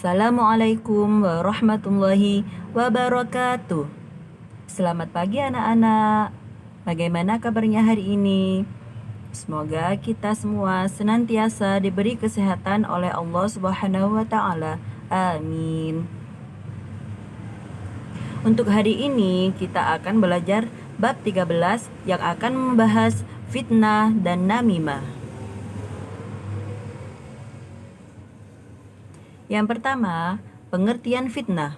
Assalamualaikum warahmatullahi wabarakatuh. Selamat pagi anak-anak. Bagaimana kabarnya hari ini? Semoga kita semua senantiasa diberi kesehatan oleh Allah Subhanahu wa taala. Amin. Untuk hari ini kita akan belajar bab 13 yang akan membahas fitnah dan namimah. Yang pertama, pengertian fitnah.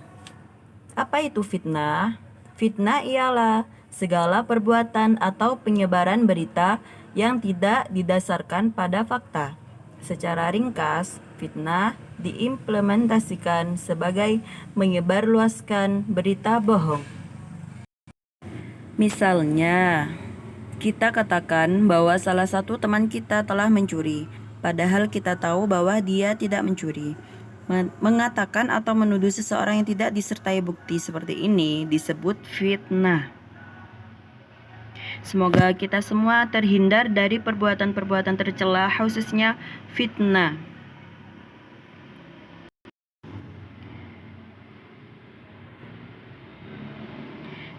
Apa itu fitnah? Fitnah ialah segala perbuatan atau penyebaran berita yang tidak didasarkan pada fakta. Secara ringkas, fitnah diimplementasikan sebagai menyebarluaskan berita bohong. Misalnya, kita katakan bahwa salah satu teman kita telah mencuri, padahal kita tahu bahwa dia tidak mencuri. Mengatakan atau menuduh seseorang yang tidak disertai bukti seperti ini disebut fitnah. Semoga kita semua terhindar dari perbuatan-perbuatan tercela, khususnya fitnah.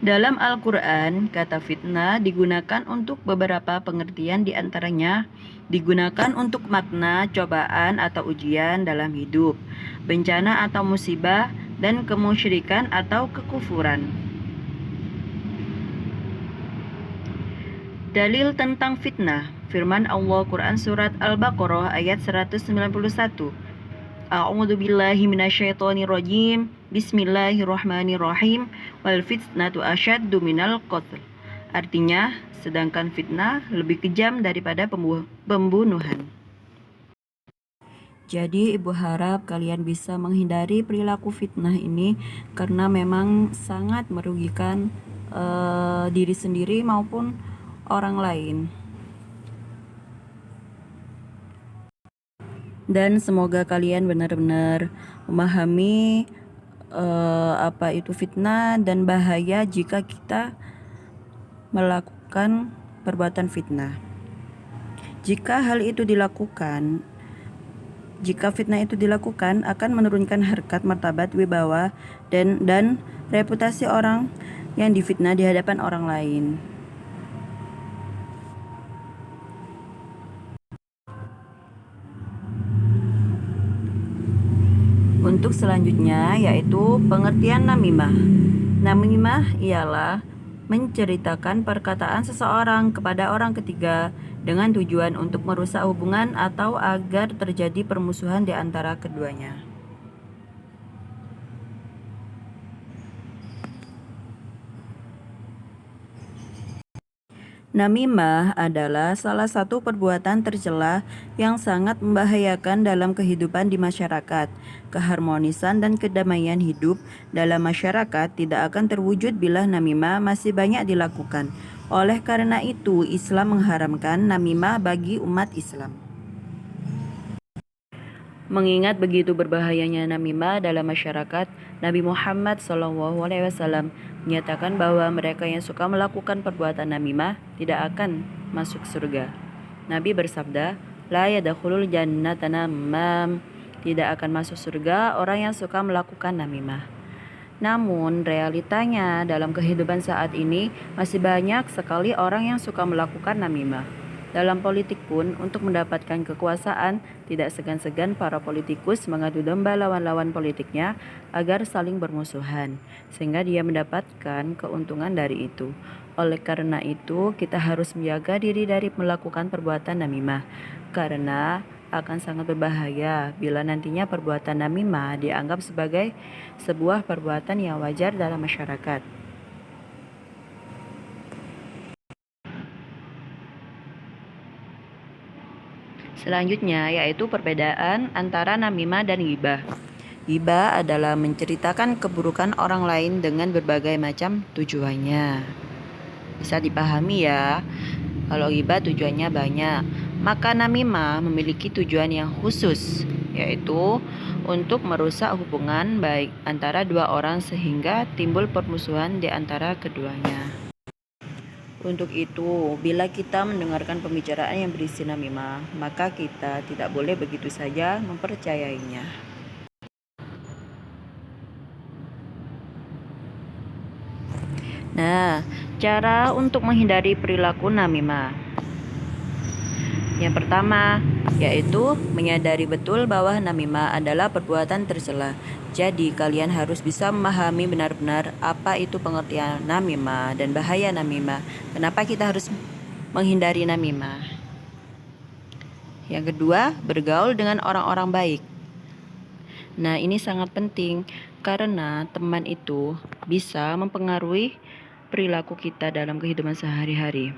Dalam Al-Quran, kata fitnah digunakan untuk beberapa pengertian, diantaranya digunakan untuk makna cobaan atau ujian dalam hidup, bencana atau musibah, dan kemusyrikan atau kekufuran. Dalil tentang fitnah, firman Allah Quran Surat Al-Baqarah ayat 191. A'udzu billahi minasyaitonir rajim. Bismillahirrahmanirrahim. Wal fitnatu asyaddu minal qatl. Artinya, sedangkan fitnah lebih kejam daripada pembunuhan. Jadi ibu harap kalian bisa menghindari perilaku fitnah ini karena memang sangat merugikan diri sendiri maupun orang lain. Dan semoga kalian benar-benar memahami apa itu fitnah dan bahaya jika kita melakukan perbuatan fitnah. Jika fitnah itu dilakukan akan menurunkan harkat, martabat, wibawa dan reputasi orang yang difitnah di hadapan orang lain. Untuk selanjutnya yaitu pengertian namimah. Namimah ialah menceritakan perkataan seseorang kepada orang ketiga dengan tujuan untuk merusak hubungan atau agar terjadi permusuhan di antara keduanya. Namimah adalah salah satu perbuatan tercela yang sangat membahayakan dalam kehidupan di masyarakat. Keharmonisan dan kedamaian hidup dalam masyarakat tidak akan terwujud bila namimah masih banyak dilakukan. Oleh karena itu, Islam mengharamkan namimah bagi umat Islam. Mengingat begitu berbahayanya namimah dalam masyarakat, Nabi Muhammad SAW menyatakan bahwa mereka yang suka melakukan perbuatan namimah tidak akan masuk surga. Nabi bersabda, "La yadkhulul jannata namam." Tidak akan masuk surga orang yang suka melakukan namimah. Namun realitanya dalam kehidupan saat ini masih banyak sekali orang yang suka melakukan namimah. Dalam politik pun, untuk mendapatkan kekuasaan, tidak segan-segan para politikus mengadu domba lawan-lawan politiknya agar saling bermusuhan, sehingga dia mendapatkan keuntungan dari itu. Oleh karena itu, kita harus menjaga diri dari melakukan perbuatan namimah, karena akan sangat berbahaya bila nantinya perbuatan namimah dianggap sebagai sebuah perbuatan yang wajar dalam masyarakat. Selanjutnya yaitu perbedaan antara namimah dan ghibah. Ghibah adalah menceritakan keburukan orang lain dengan berbagai macam tujuannya. Bisa dipahami ya, kalau ghibah tujuannya banyak. Maka namimah memiliki tujuan yang khusus, yaitu untuk merusak hubungan baik antara dua orang sehingga timbul permusuhan di antara keduanya. Untuk itu, bila kita mendengarkan pembicaraan yang berisi namimah, maka kita tidak boleh begitu saja mempercayainya. Nah, cara untuk menghindari perilaku namimah. Yang pertama, yaitu menyadari betul bahwa namimah adalah perbuatan tercela. Jadi, kalian harus bisa memahami benar-benar apa itu pengertian namimah dan bahaya namimah. Kenapa kita harus menghindari namimah? Yang kedua, bergaul dengan orang-orang baik. Nah, ini sangat penting karena teman itu bisa mempengaruhi perilaku kita dalam kehidupan sehari-hari.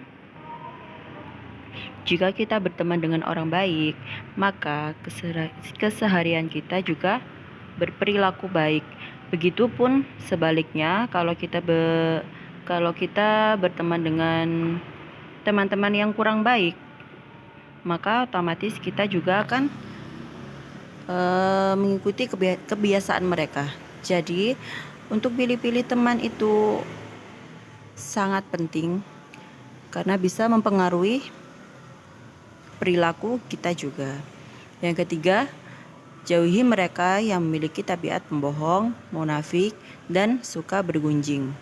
Jika kita berteman dengan orang baik, maka keseharian kita juga berperilaku baik. Begitupun sebaliknya, kalau kita berteman dengan teman-teman yang kurang baik, maka otomatis kita juga akan mengikuti kebiasaan mereka. Jadi, untuk pilih-pilih teman itu sangat penting karena bisa mempengaruhi perilaku kita juga. Yang ketiga, jauhi mereka yang memiliki tabiat pembohong, munafik, dan suka bergunjing.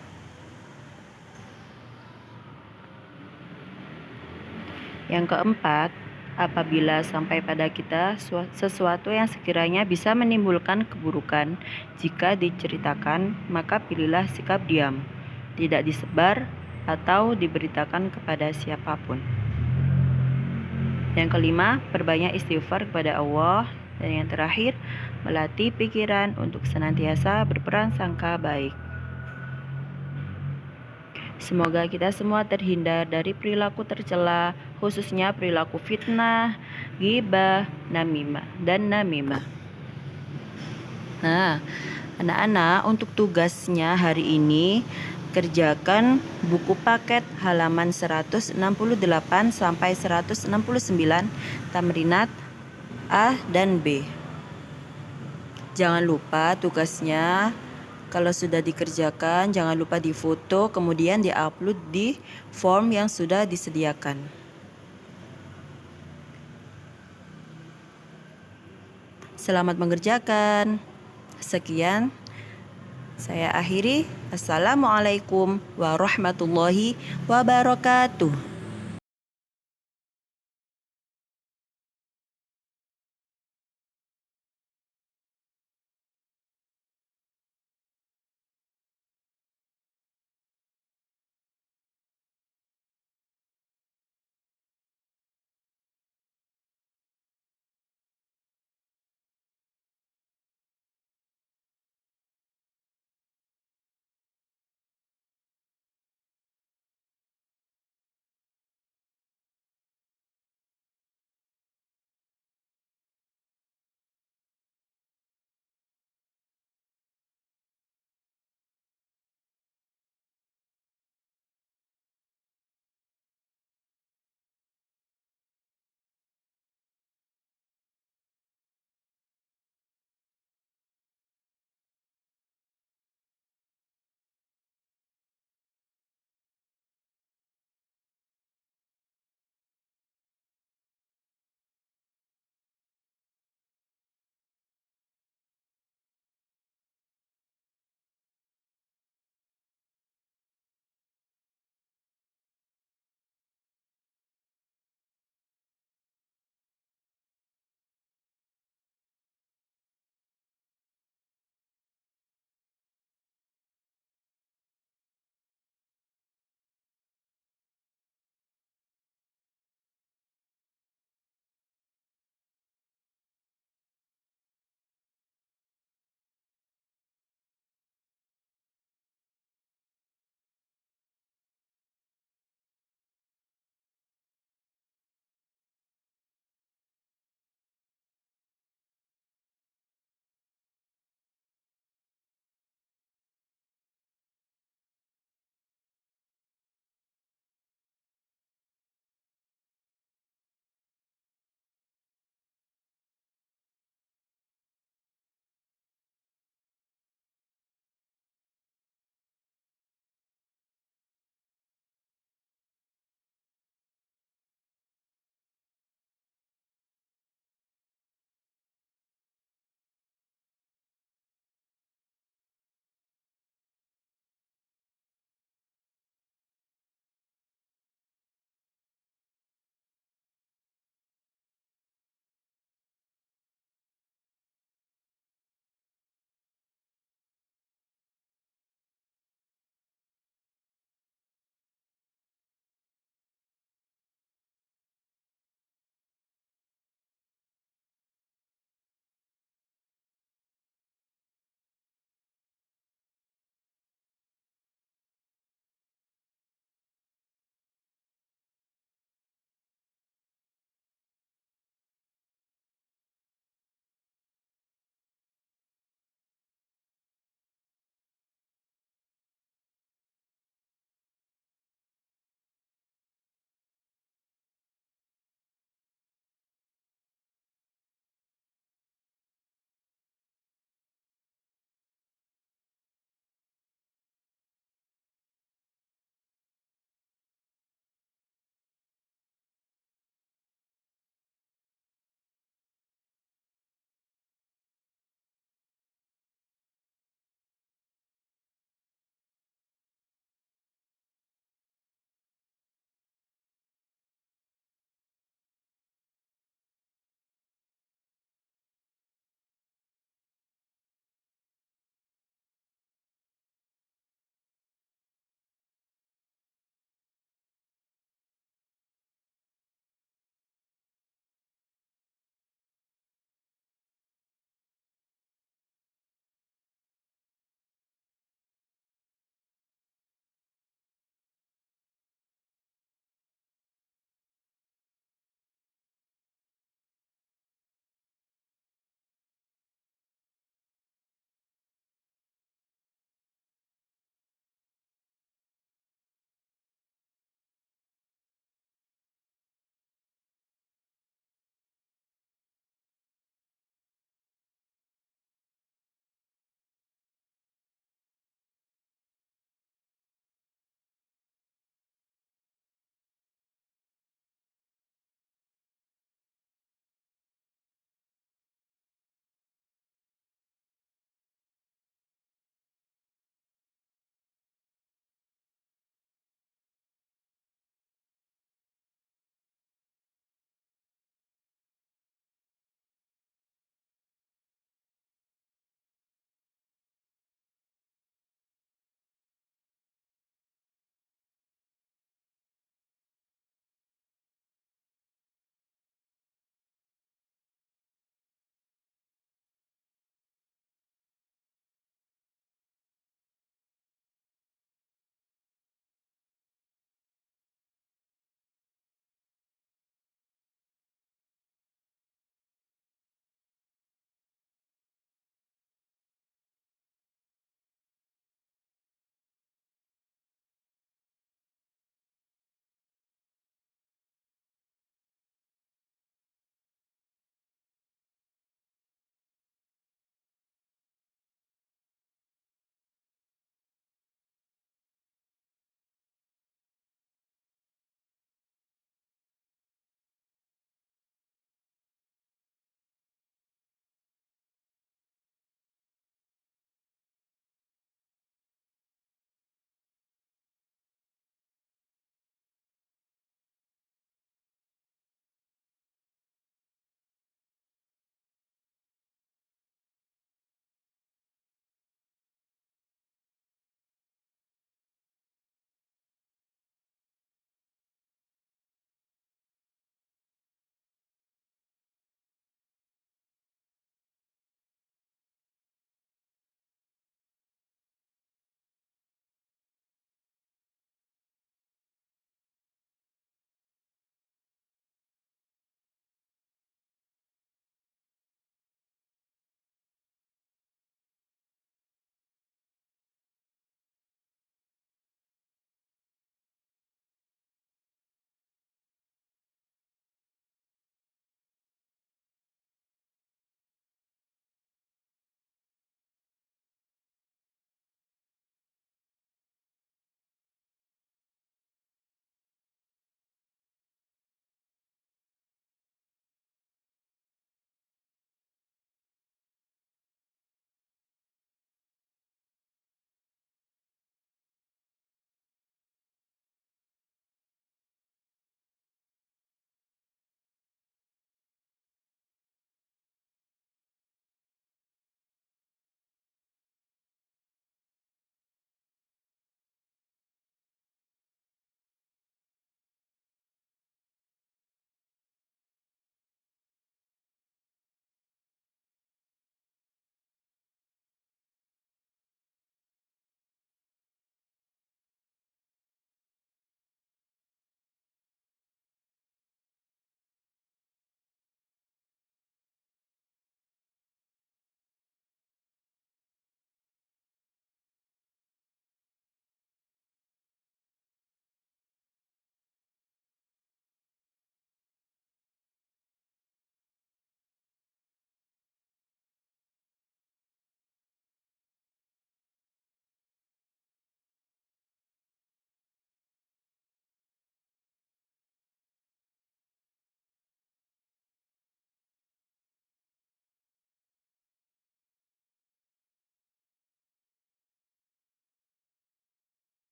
Yang keempat, apabila sampai pada kita sesuatu yang sekiranya bisa menimbulkan keburukan, jika diceritakan, maka pilihlah sikap diam, tidak disebar atau diberitakan kepada siapapun. Yang kelima, perbanyak istighfar kepada Allah. Dan yang terakhir, melatih pikiran untuk senantiasa berprasangka baik. Semoga kita semua terhindar dari perilaku tercela, khususnya perilaku fitnah, ghibah, dan namimah. Nah, anak-anak, untuk tugasnya hari ini kerjakan buku paket halaman 168 sampai 169 tamrinat A dan B. Jangan lupa tugasnya kalau sudah dikerjakan, jangan lupa difoto kemudian diupload di form yang sudah disediakan. Selamat mengerjakan. Sekian, saya akhiri. Assalamualaikum warahmatullahi wabarakatuh.